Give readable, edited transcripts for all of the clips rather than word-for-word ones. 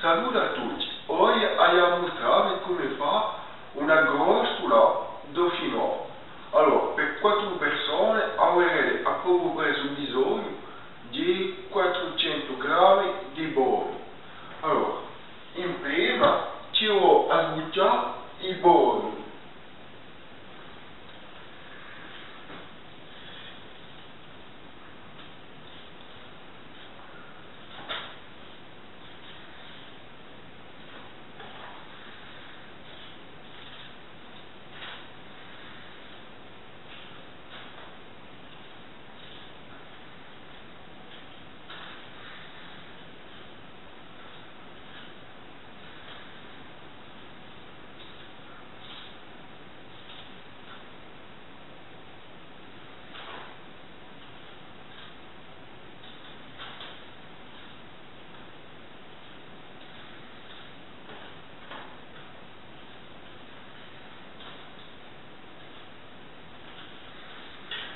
Saluto a tutti, oggi andiamo a mostrare come fa una grostola dauphinoise. Allora, per 4 persone avrete a poco preso bisogno di 400 grammi di burro. Allora, in prima ci ho a sbucciare il burro.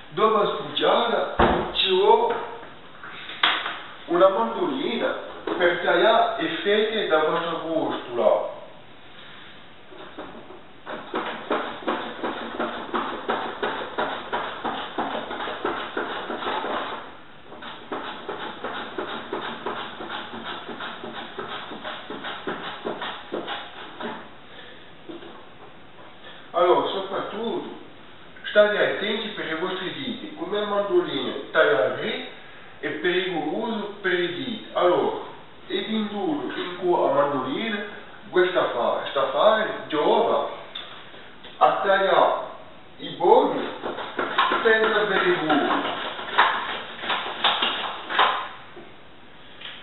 Dopo sbucciare ci ho una mandolina per tagliare le fette da vostra grostola. Allora, soprattutto, state attenti per le vostre dita, come la mandolina tagliare è pericoloso per le dita. Allora, e induro in cui a mandolina, questa fare giova a tagliare i bordi senza pericolo.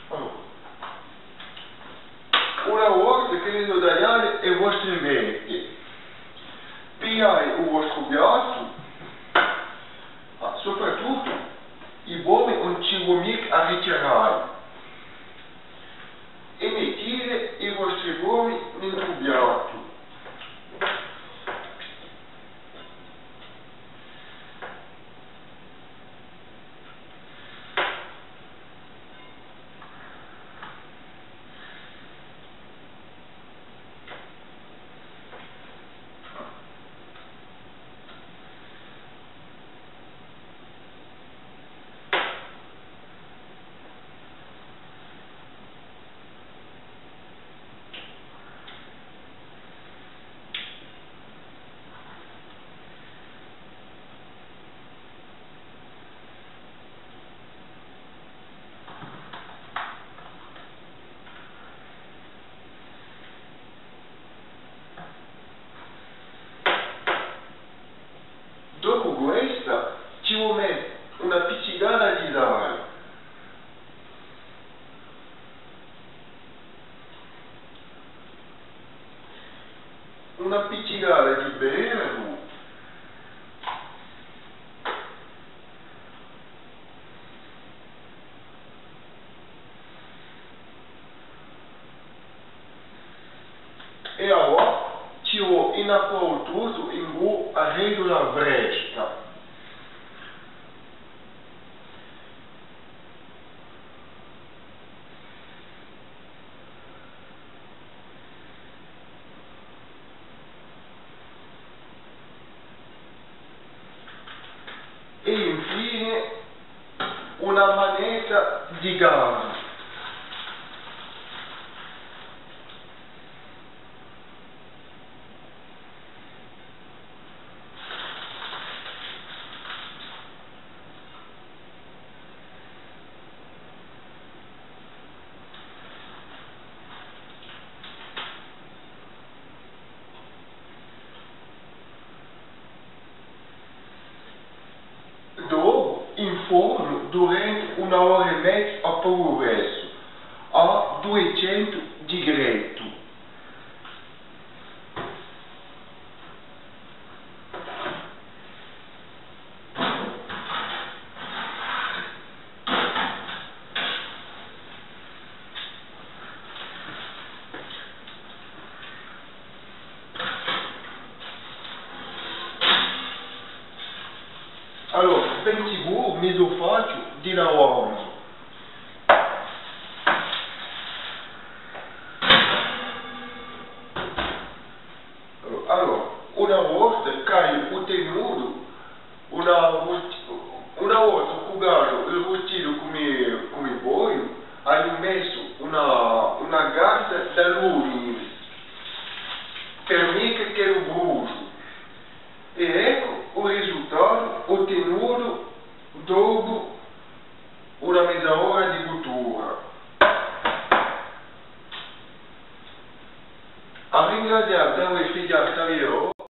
Allora, una volta che le devo tagliare le vostre vecchie, pigliare il vostro piatto, soprattutto i bordi non ci vuole mica a ritirare, e mettete i vostri bordi nel piatto. Dopo questa ci vuole mettere una pizzicata di sale, una pizzicata di burro, e ora ci vuole inacquare tutto in cui a regola fresca. E infine una manetta di carne. Dopo in forno durante 1 ora e mezza a poco verso a 200 di grado. Allora, ben sicuro mi lo faccio di lavoro. una volta che hai ottenuto una